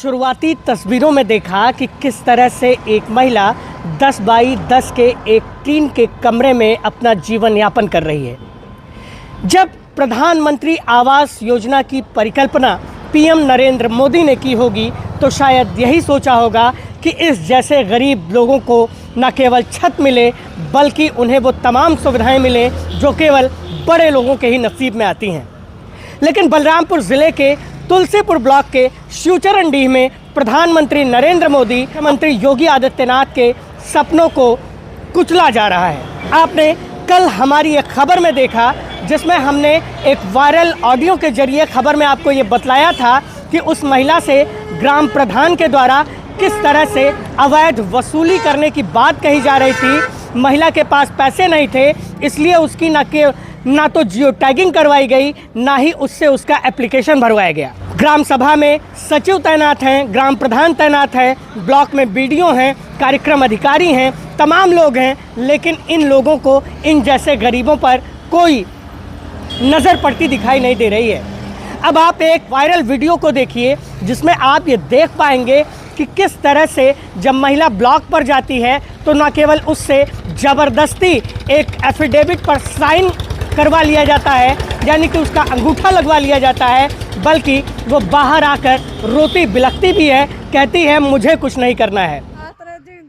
शुरुआती तस्वीरों में देखा कि किस तरह से एक महिला 10 बाई 10 के एक टीन के कमरे में अपना जीवन यापन कर रही है। जब प्रधानमंत्री आवास योजना की परिकल्पना पीएम नरेंद्र मोदी ने की होगी तो शायद यही सोचा होगा कि इस जैसे गरीब लोगों को न केवल छत मिले बल्कि उन्हें वो तमाम सुविधाएं मिले जो केवल बड़े लोगों के ही नसीब में आती हैं। लेकिन बलरामपुर ज़िले के तुलसीपुर ब्लॉक के शिवचरणडीह में प्रधानमंत्री नरेंद्र मोदी, मुख्यमंत्री योगी आदित्यनाथ के सपनों को कुचला जा रहा है। आपने कल हमारी एक खबर में देखा जिसमें हमने एक वायरल ऑडियो के जरिए खबर में आपको ये बतलाया था कि उस महिला से ग्राम प्रधान के द्वारा किस तरह से अवैध वसूली करने की बात कही जा रही थी। महिला के पास पैसे नहीं थे इसलिए उसकी ना तो जियो टैगिंग करवाई गई ना ही उससे उसका एप्लीकेशन भरवाया गया। ग्राम सभा में सचिव तैनात हैं, ग्राम प्रधान तैनात है, ब्लॉक में बीडीओ हैं, कार्यक्रम अधिकारी हैं, तमाम लोग हैं, लेकिन इन लोगों को इन जैसे गरीबों पर कोई नज़र पड़ती दिखाई नहीं दे रही है। अब आप एक वायरल वीडियो को देखिए जिसमें आप ये देख पाएंगे कि किस तरह से जब महिला ब्लॉक पर जाती है तो न केवल उससे ज़बरदस्ती एक एफिडेविट पर साइन करवा लिया जाता है, यानी कि उसका अंगूठा लगवा लिया जाता है, बल्कि वो बाहर आकर रोती बिलखती भी है, कहती है मुझे कुछ नहीं करना है।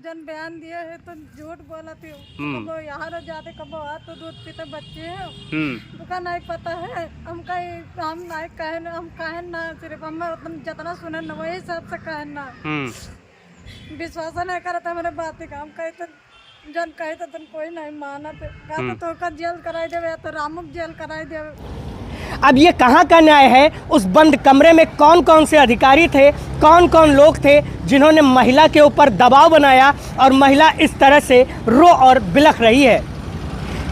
जन बयान दिया है तो झूठ बोला थी, कबो यहाँ न जाते कबो आ तो दूध पीते बच्चे हैं, उनका नहीं पता है। हम नहीं कहे हम कहे ना, सिर्फ हम जितना सुने न वही हिसाब से कहे ना। विश्वास नहीं करता मेरे बात का, हम कहे तो जन कहे तो तुम कोई नहीं माना तो का जेल कराई देवे या तो रामुक जेल कराई देवे। अब ये कहाँ का न्याय है? उस बंद कमरे में कौन कौन से अधिकारी थे, कौन कौन लोग थे जिन्होंने महिला के ऊपर दबाव बनाया और महिला इस तरह से रो और बिलख रही है।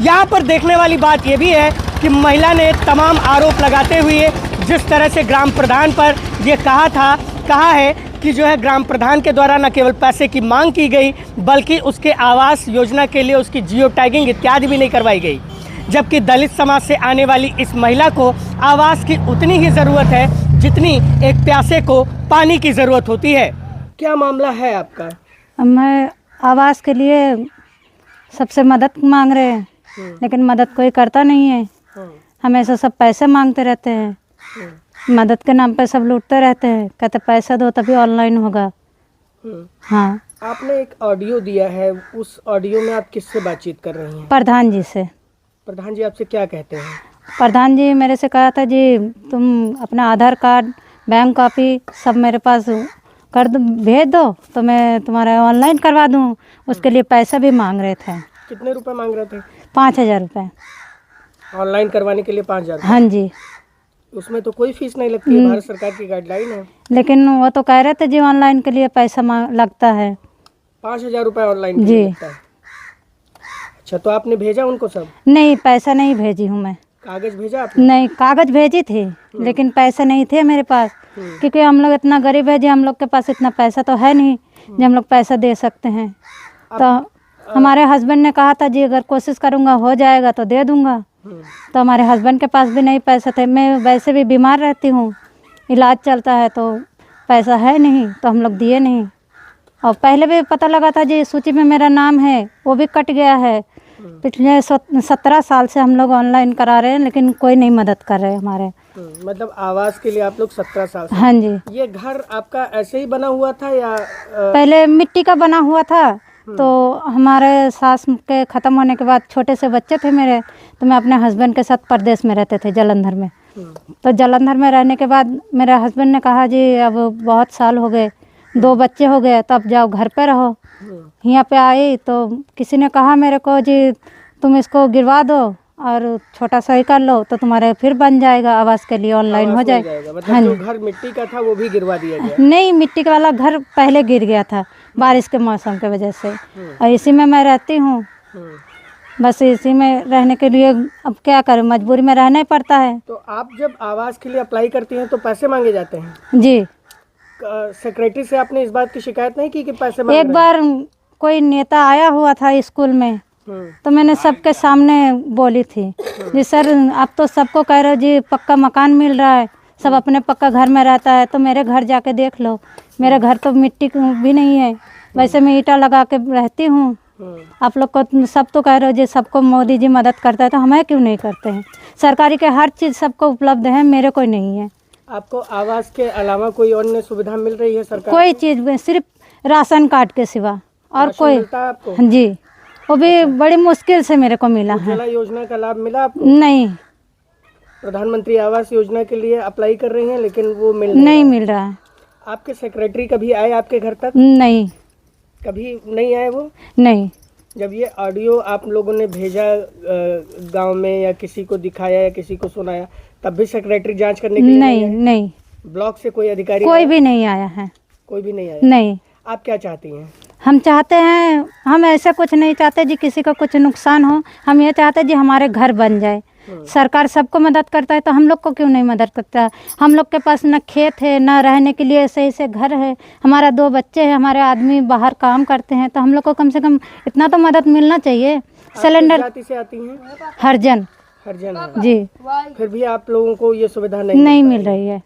यहाँ पर देखने वाली बात ये भी है कि महिला ने तमाम आरोप लगाते हुए जिस तरह से ग्राम प्रधान पर ये कहा है कि जो है ग्राम प्रधान के द्वारा न केवल पैसे की मांग की गई बल्कि उसके आवास योजना के लिए उसकी जियो टैगिंग इत्यादि भी नहीं करवाई गई, जबकि दलित समाज से आने वाली इस महिला को आवास की उतनी ही ज़रूरत है जितनी एक प्यासे को पानी की ज़रूरत होती है। क्या मामला है आपका? मैं आवास के लिए सबसे मदद मांग रहे हैं लेकिन मदद कोई करता नहीं है। हमेशा सब पैसे मांगते रहते हैं, मदद के नाम पे सब लूटते रहते हैं, कहते पैसा दो तभी ऑनलाइन होगा। हाँ, आपने एक ऑडियो दिया है, उस ऑडियो में आप किससे बातचीत कर रही हैं? प्रधान जी से। प्रधान जी आपसे क्या कहते हैं? प्रधान जी मेरे से कहा था जी तुम अपना आधार कार्ड, बैंक कॉपी सब मेरे पास कर दो, भेज दो तो मैं तुम्हारा ऑनलाइन करवा दूँ। उसके लिए पैसा भी मांग रहे थे। कितने रुपए मांग रहे थे? 5,000 रुपये ऑनलाइन करवाने के लिए। 5,000? हाँ जी। उसमें तो कोई फीस नहीं लगती है, भारत सरकार की गाइडलाइन है। लेकिन वो तो कह रहे थे जी ऑनलाइन के लिए पैसा लगता है। 5,000 रुपये ऑनलाइन जी लगता है। अच्छा, तो आपने भेजा उनको सब? नहीं, पैसा नहीं भेजी हूँ मैं। कागज भेजा आपने? नहीं, कागज भेजी थी लेकिन पैसे नहीं थे मेरे पास, क्योंकि हम लोग इतना गरीब है जी, हम लोग के पास इतना पैसा तो है नहीं जो हम लोग पैसा दे सकते हैं। तो हमारे हस्बैंड ने कहा था जी अगर कोशिश करूँगा हो जाएगा तो दे दूँगा। तो हमारे हस्बैंड के पास भी नहीं पैसा थे। मैं वैसे भी बीमार रहती हूँ, इलाज चलता है तो पैसा है नहीं, तो हम लोग दिए नहीं। और पहले भी पता लगा था जी सूची में मेरा नाम है, वो भी कट गया है। पिछले 17 साल से हम लोग ऑनलाइन करा रहे हैं लेकिन कोई नहीं मदद कर रहे हमारे। मतलब आवास के लिए आप लोग 17 साल से? हाँ जी। ये घर आपका ऐसे ही बना हुआ था या पहले मिट्टी का बना हुआ था? तो हमारे सास के ख़त्म होने के बाद छोटे से बच्चे थे मेरे, तो मैं अपने हस्बैंड के साथ परदेश में रहते थे जालंधर में। तो जालंधर में रहने के बाद मेरे हस्बैंड ने कहा जी अब बहुत साल हो गए, 2 बच्चे हो गए, तो अब जाओ घर पे रहो। यहाँ पे आई तो किसी ने कहा मेरे को जी तुम इसको गिरवा दो और छोटा सा ही कर लो तो तुम्हारे फिर बन जाएगा, आवास के लिए ऑनलाइन हो जाएगा। मतलब हाँ, जो घर मिट्टी का था वो भी गिरवा दिया गया? नहीं, मिट्टी का वाला घर पहले गिर गया था बारिश के मौसम के वजह से, और इसी में मैं रहती हूँ। बस इसी में रहने के लिए अब क्या करूँ, मजबूरी में रहना ही पड़ता है। तो आप जब आवास के लिए अप्लाई करती हैं तो पैसे मांगे जाते हैं? जी। सेक्रेटरी से आपने इस बात की शिकायत नहीं की कि पैसे मांग रहे हैं? एक बार कोई नेता आया हुआ था स्कूल में तो मैंने सबके सामने बोली थी जी सर आप तो सबको कह रहे हो जी पक्का मकान मिल रहा है, सब अपने पक्का घर में रहता है, तो मेरे घर जाके देख लो मेरा घर तो मिट्टी भी नहीं है, वैसे मैं ईंटा लगा के रहती हूँ। आप लोग को सब तो कह रहे हो जी सबको मोदी जी मदद करता है, तो हमें क्यों नहीं करते हैं? सरकारी के हर चीज़ सबको उपलब्ध है, मेरे कोई नहीं है। आपको आवास के अलावा कोई अन्य सुविधा मिल रही है सरकार कोई चीज़ में सिर्फ राशन कार्ड के सिवा और राशन कोई मिलता है आपको? जी, वो भी बड़ी मुश्किल से मेरे को मिला है। उज्ज्वला योजना का लाभ मिला आपको? नहीं, प्रधानमंत्री आवास योजना के लिए अप्लाई कर रही हैं लेकिन वो नहीं मिल रहा है। आपके सेक्रेटरी कभी आए आपके घर तक? नहीं, कभी नहीं आए वो? नहीं, जब ये ऑडियो आप लोगों ने भेजा गांव में या किसी को दिखाया या किसी को सुनाया, तब भी सेक्रेटरी जांच करने के लिए नहीं, आए? नहीं, ब्लॉक से कोई अधिकारी कोई आया? भी नहीं आया है। कोई भी नहीं आया? नहीं, आप क्या चाहती हैं? हम चाहते हैं, हम ऐसा कुछ नहीं चाहते जी किसी का कुछ नुकसान हो, हम ये चाहते हैं जी हमारे घर बन जाए। सरकार सबको मदद करता है तो हम लोग को क्यों नहीं मदद करता? हम लोग के पास न खेत है, न रहने के लिए सही से घर है, हमारा 2 बच्चे हैं, हमारे आदमी बाहर काम करते हैं, तो हम लोग को कम से कम इतना तो मदद मिलना चाहिए। सिलेंडर जाति से आती हैं? हरिजन हरिजन है। जी, फिर भी आप लोगों को ये सुविधा नहीं नहीं मिल मिल रही है।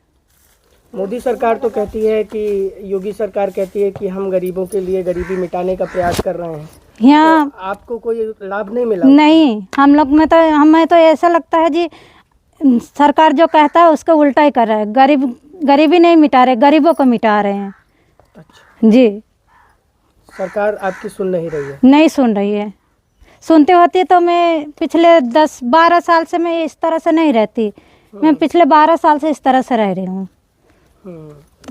मोदी सरकार तो कहती है कि योगी सरकार कहती है कि हम गरीबों के लिए गरीबी मिटाने का प्रयास कर रहे हैं, यहाँ तो आपको कोई लाभ नहीं मिला? नहीं, हम लोग में तो हमें तो ऐसा लगता है जी सरकार जो कहता है उसका उल्टा ही कर रहा है। गरीबी नहीं मिटा रहे, गरीबों को मिटा रहे हैं। अच्छा, जी, सरकार आपकी सुन नहीं रही है? नहीं सुन रही है। सुनती होती तो मैं पिछले 10-12 साल से मैं इस तरह से नहीं रहती। मैं पिछले 12 साल से इस तरह से रह रही हूँ।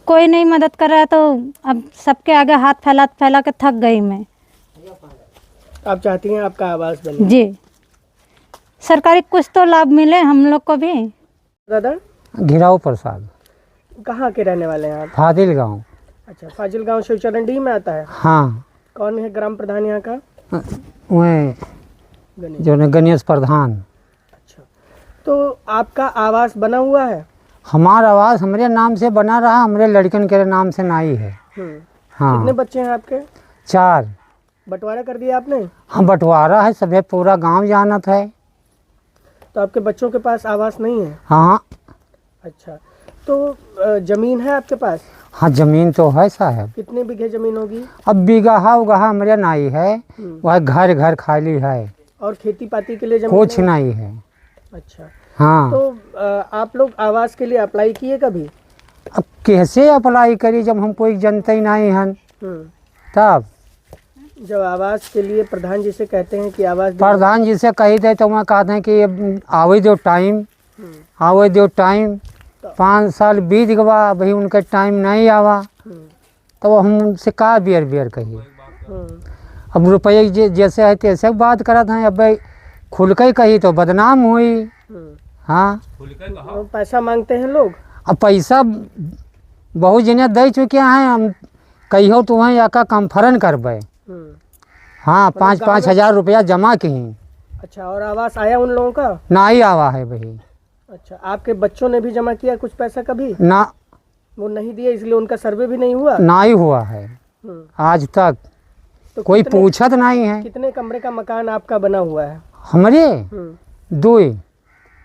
कोई नहीं मदद कर रहा है, तो अब सबके आगे हाथ फैला के थक गई मैं। आप चाहती हैं आपका आवास बने? जी, सरकारी कुछ तो लाभ मिले हम लोग को भी। दादा घिराव प्रसाद, कहाँ के रहने वाले हैं आप? फादिल गांव। अच्छा, फाजिल गांव शिवचरण डी में आता है? हाँ, कौन है ग्राम प्रधान यहाँ का? वह गणेश। जो न गणेश प्रधान। अच्छा, तो आपका आवास बना हुआ है? हमारा आवास हमारे नाम से बना रहा, हमारे लड़कन के नाम से नहीं है। कितने हाँ, बच्चे हैं आपके? 4। बंटवारा कर दिया आपने? हाँ, बंटवारा है, सभी पूरा गांव जानत है। तो आपके बच्चों के पास आवास नहीं है? हाँ, अच्छा, तो जमीन है आपके पास? हाँ, जमीन तो है साहब। कितने बीघे जमीन होगी? अब बीघा उगहा हमारे नहीं है, वह घर खाली है, और खेती पाती के लिए जमीन कुछ है? नहीं है। अच्छा, हाँ, तो आप लोग आवास के लिए अप्लाई किए कभी? अब कैसे अप्लाई करी जब हम कोई जनता ही नहीं हन? तब जब आवास के लिए प्रधान जी से कहते हैं कि आवास प्रधान जी से कही थे तो मैं कहते हैं कि आवे दो टाइम, आवे दो टाइम। 5 साल बीत गवा, भाई उनका टाइम नहीं आवा, तो हम उनसे का बेर कहिए। अब रुपये जैसे है तैसे बात करत हैं, अब भाई खुल के कही तो बदनाम हुई। हाँ, तो पैसा मांगते हैं लोग? अब पैसा बहुत जने दे चुके हैं, हम कहियो तो वहीं आका कम्फरन करबे। हाँ, 5-5 हजार रुपया जमा की। अच्छा, और आवास आया उन लोगों का? ना ही आवा है भाई। अच्छा, आपके बच्चों ने भी जमा किया कुछ पैसा कभी? ना, वो नहीं दिए इसलिए उनका सर्वे भी नहीं हुआ? ना ही हुआ है आज तक, तो कोई पूछत नहीं है। कितने कमरे का मकान आपका बना हुआ है? हमारे 2।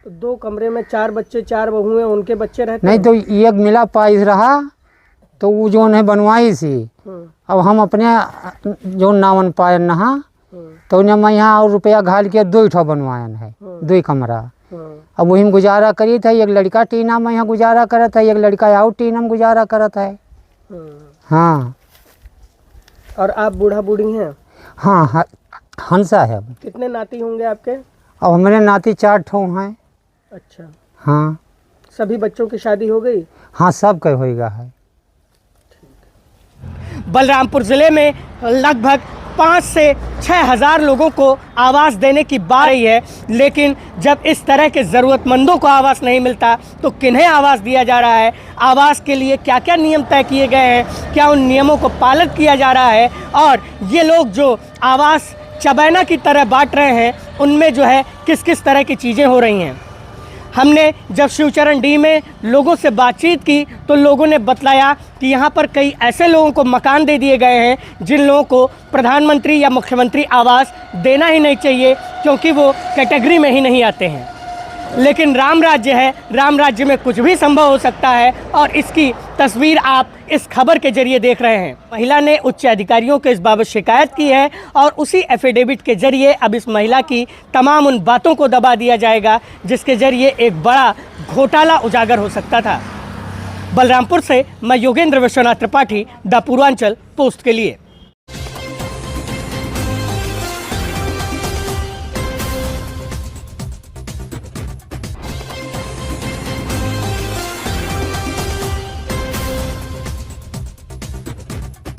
तो 2 कमरे में 4 बच्चे 4 बहुएं, उनके बच्चे रहते नहीं हैं? तो एक मिला पाइस रहा, तो वो जो है बनवाई सी। अब हम अपने जो नावन पायन नहा, तो उन्हें मैं यहाँ और रुपया घाल के 2 ठो बनवायन है, 2 कमरा। अब वही में गुजारा करी था। एक लड़का टीना में यहाँ गुजारा करत है, एक लड़का और टीना में गुजारा करत है। हाँ, और आप बूढ़ा बूढ़ी हैं? हाँ, हंसा है। कितने नाती होंगे आपके? अब हमारे नाती 4 ठो हैं। अच्छा, हाँ, सभी बच्चों की शादी हो गई? हाँ, सब का होएगा है। बलरामपुर ज़िले में लगभग 5 से 6 हज़ार लोगों को आवास देने की बात रही है, लेकिन जब इस तरह के ज़रूरतमंदों को आवास नहीं मिलता तो किन्हें आवास दिया जा रहा है? आवास के लिए क्या क्या नियम तय किए गए हैं? क्या उन नियमों को पालन किया जा रहा है? और ये लोग जो आवास चबैना की तरह बांट रहे हैं, उनमें जो है किस किस तरह की चीज़ें हो रही हैं? हमने जब शिवचरण डी में लोगों से बातचीत की तो लोगों ने बतलाया कि यहाँ पर कई ऐसे लोगों को मकान दे दिए गए हैं जिन लोगों को प्रधानमंत्री या मुख्यमंत्री आवास देना ही नहीं चाहिए, क्योंकि वो कैटेगरी में ही नहीं आते हैं। लेकिन राम राज्य है, राम राज्य में कुछ भी संभव हो सकता है और इसकी तस्वीर आप इस खबर के जरिए देख रहे हैं। महिला ने उच्च अधिकारियों को इस बाबत शिकायत की है और उसी एफिडेविट के जरिए अब इस महिला की तमाम उन बातों को दबा दिया जाएगा जिसके जरिए एक बड़ा घोटाला उजागर हो सकता था। बलरामपुर से मैं योगेंद्र विश्वनाथ त्रिपाठी, द पूर्वांचल पोस्ट के लिए।